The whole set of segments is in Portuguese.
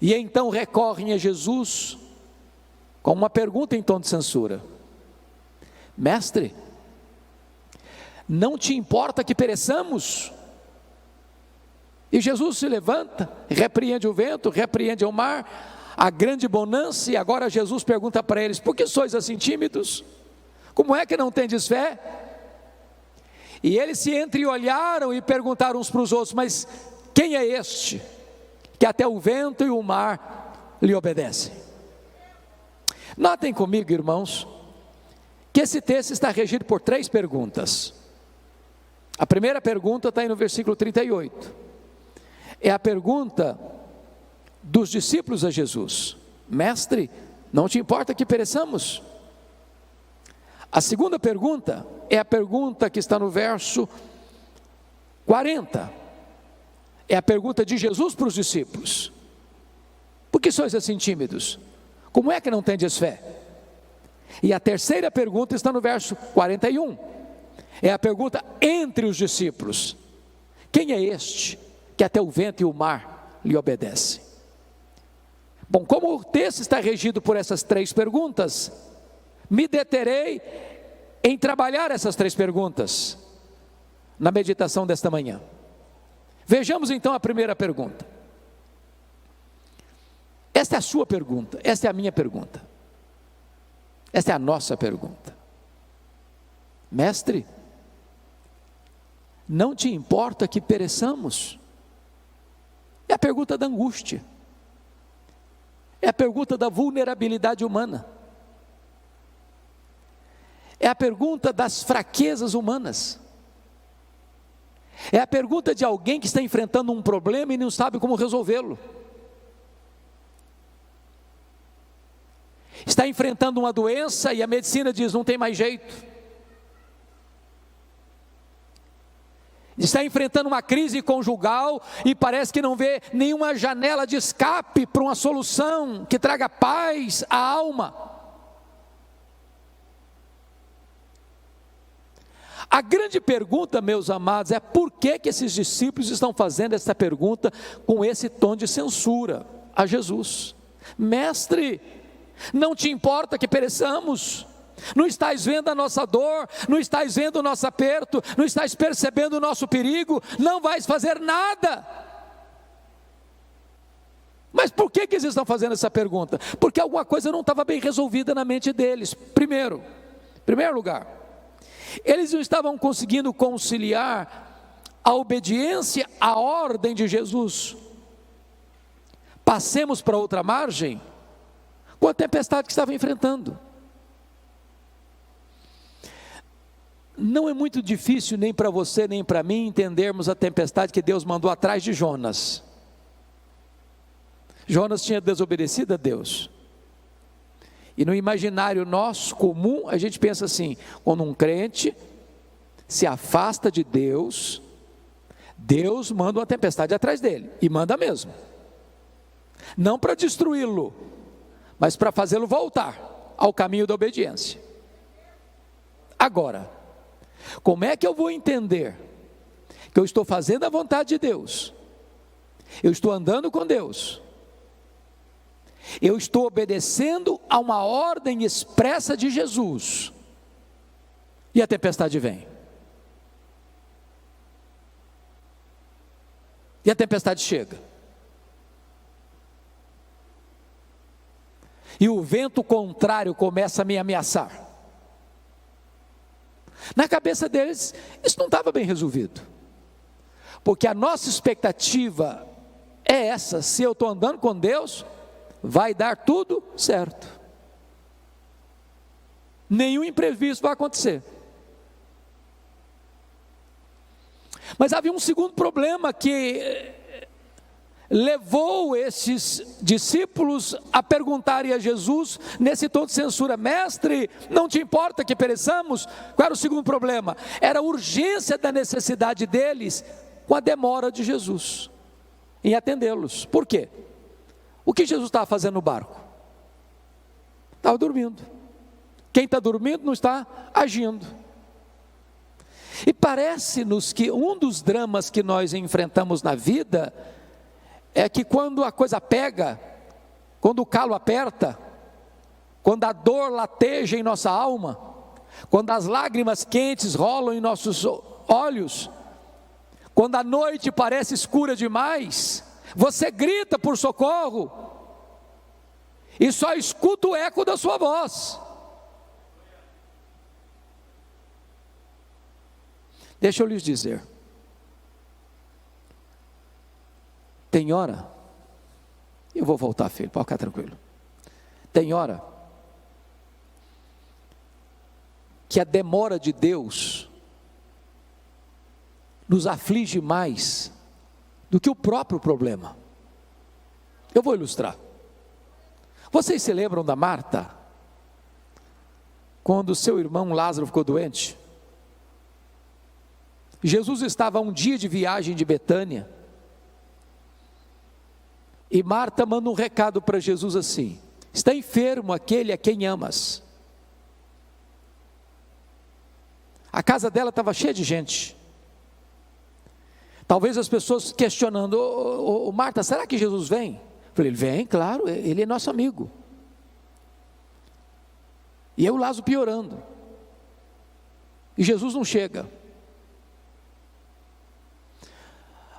E então recorrem a Jesus com uma pergunta em tom de censura: Mestre, não te importa que pereçamos? E Jesus se levanta, repreende o vento, repreende o mar, a grande bonança, e agora Jesus pergunta para eles: por que sois assim tímidos? Como é que não tendes fé? E eles se entreolharam e perguntaram uns para os outros: mas quem é este, que até o vento e o mar lhe obedecem? Notem comigo, irmãos, que esse texto está regido por 3 perguntas. A primeira pergunta está aí no versículo 38. É a pergunta dos discípulos a Jesus: Mestre, não te importa que pereçamos? A segunda pergunta é a pergunta que está no verso 40. É a pergunta de Jesus para os discípulos: por que sois assim tímidos? Como é que não tendes fé? E a terceira pergunta está no verso 41. É a pergunta entre os discípulos: quem é este que até o vento e o mar lhe obedecem? Bom, como o texto está regido por essas 3 perguntas, me deterei em trabalhar essas 3 perguntas na meditação desta manhã. Vejamos então a primeira pergunta. Esta é a sua pergunta, esta é a minha pergunta, esta é a nossa pergunta. Mestre, não te importa que pereçamos? É a pergunta da angústia, é a pergunta da vulnerabilidade humana, é a pergunta das fraquezas humanas, é a pergunta de alguém que está enfrentando um problema e não sabe como resolvê-lo, está enfrentando uma doença e a medicina diz: não tem mais jeito, está enfrentando uma crise conjugal e parece que não vê nenhuma janela de escape para uma solução que traga paz à alma. A grande pergunta, meus amados, é por que esses discípulos estão fazendo essa pergunta com esse tom de censura a Jesus? Mestre, não te importa que pereçamos? Não estás vendo a nossa dor? Não estás vendo o nosso aperto? Não estás percebendo o nosso perigo? Não vais fazer nada. Mas por que eles estão fazendo essa pergunta? Porque alguma coisa não estava bem resolvida na mente deles. Em primeiro lugar, eles não estavam conseguindo conciliar a obediência à ordem de Jesus: passemos para outra margem, com a tempestade que estava enfrentando. Não é muito difícil nem para você nem para mim entendermos a tempestade que Deus mandou atrás de Jonas. Jonas tinha desobedecido a Deus. E no imaginário nosso comum, a gente pensa assim: quando um crente se afasta de Deus, Deus manda uma tempestade atrás dele, e manda mesmo. Não para destruí-lo, mas para fazê-lo voltar ao caminho da obediência. Agora, como é que eu vou entender que eu estou fazendo a vontade de Deus, eu estou andando com Deus, eu estou obedecendo a uma ordem expressa de Jesus, e a tempestade vem? E a tempestade chega, e o vento contrário começa a me ameaçar. Na cabeça deles, isso não estava bem resolvido, porque a nossa expectativa é essa: se eu estou andando com Deus, vai dar tudo certo, nenhum imprevisto vai acontecer. Mas havia um segundo problema que levou esses discípulos a perguntarem a Jesus nesse tom de censura: Mestre, não te importa que pereçamos? Qual era o segundo problema? Era a urgência da necessidade deles com a demora de Jesus em atendê-los. Por quê? O que Jesus estava fazendo no barco? Estava dormindo. Quem está dormindo não está agindo. E parece-nos que um dos dramas que nós enfrentamos na vida é que quando a coisa pega, quando o calo aperta, quando a dor lateja em nossa alma, quando as lágrimas quentes rolam em nossos olhos, quando a noite parece escura demais, você grita por socorro e só escuta o eco da sua voz. Deixa eu lhes dizer, tem hora, eu vou voltar, filho, pode ficar tranquilo. Tem hora que a demora de Deus nos aflige mais do que o próprio problema. Eu vou ilustrar. Vocês se lembram da Marta? Quando seu irmão Lázaro ficou doente? Jesus estava a um dia de viagem de Betânia, e Marta manda um recado para Jesus assim: está enfermo aquele a quem amas. A casa dela estava cheia de gente. Talvez as pessoas questionando: ô Marta, será que Jesus vem? Eu falei: ele vem, claro, ele é nosso amigo. E eu, Lázaro, piorando, e Jesus não chega.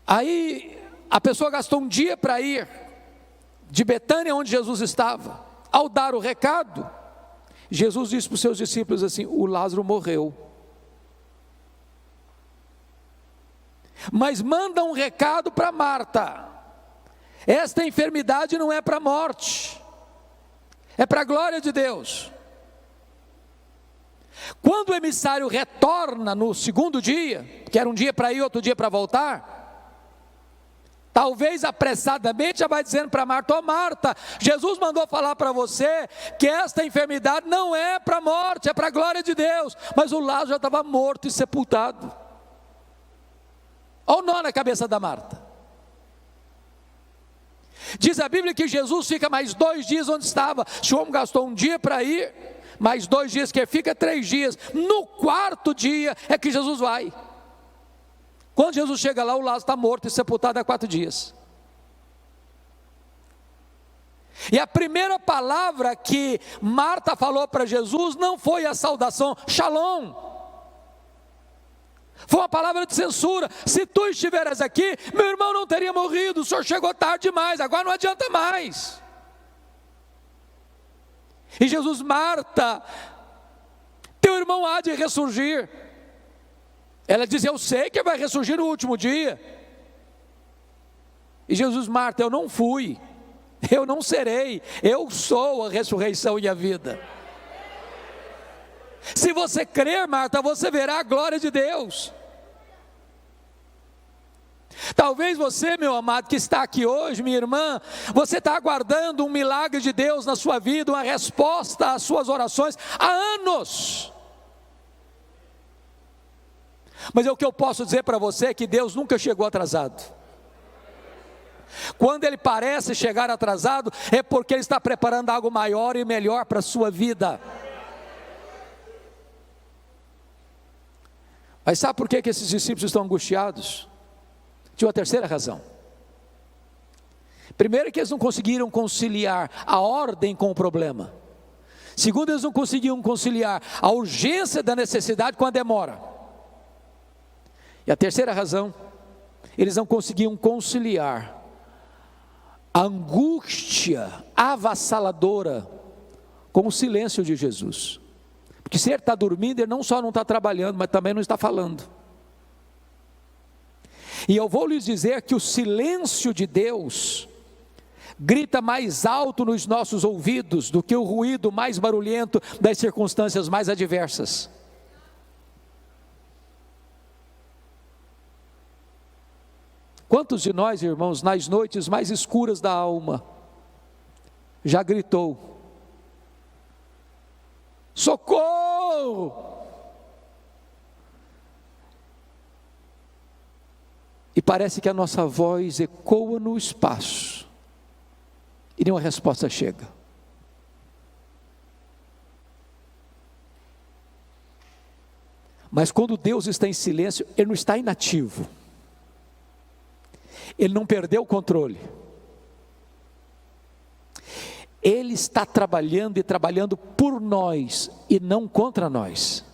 Aí a pessoa gastou um dia para ir de Betânia, onde Jesus estava. Ao dar o recado, Jesus disse para os seus discípulos assim: o Lázaro morreu. Mas manda um recado para Marta: esta enfermidade não é para a morte, é para a glória de Deus. Quando o emissário retorna no segundo dia, que era um dia para ir, outro dia para voltar, talvez apressadamente já vai dizendo para Marta: ô Marta, Jesus mandou falar para você que esta enfermidade não é para a morte, é para a glória de Deus. Mas o Lázaro já estava morto e sepultado. Olha o nó na cabeça da Marta. Diz a Bíblia que Jesus fica mais 2 dias onde estava. Se o homem gastou um dia para ir, mais 2 dias que fica, 3 dias. No 4º dia é que Jesus vai. Quando Jesus chega lá, o Lázaro está morto e sepultado há 4 dias. E a primeira palavra que Marta falou para Jesus não foi a saudação Shalom. Foi uma palavra de censura: se tu estiveras aqui, meu irmão não teria morrido, o senhor chegou tarde demais, agora não adianta mais. E Jesus: Marta, teu irmão há de ressurgir. Ela diz: eu sei que vai ressurgir no último dia. E Jesus: Marta, eu não fui, eu não serei, eu sou a ressurreição e a vida. Se você crer, Marta, você verá a glória de Deus. Talvez você, meu amado, que está aqui hoje, minha irmã, você está aguardando um milagre de Deus na sua vida, uma resposta às suas orações há anos. Mas o que eu posso dizer para você é que Deus nunca chegou atrasado. Quando Ele parece chegar atrasado, é porque Ele está preparando algo maior e melhor para a sua vida. Mas sabe por que esses discípulos estão angustiados? Tinha uma terceira razão. Primeiro, que eles não conseguiram conciliar a ordem com o problema. Segundo, eles não conseguiam conciliar a urgência da necessidade com a demora. E a terceira razão, eles não conseguiam conciliar a angústia avassaladora com o silêncio de Jesus. Porque se ele está dormindo, ele não só não está trabalhando, mas também não está falando. E eu vou lhes dizer que o silêncio de Deus grita mais alto nos nossos ouvidos do que o ruído mais barulhento das circunstâncias mais adversas. Quantos de nós, irmãos, nas noites mais escuras da alma, já gritou: socorro! E parece que a nossa voz ecoa no espaço e nenhuma resposta chega. Mas quando Deus está em silêncio, Ele não está inativo. Ele não perdeu o controle. Ele está trabalhando e trabalhando por nós e não contra nós.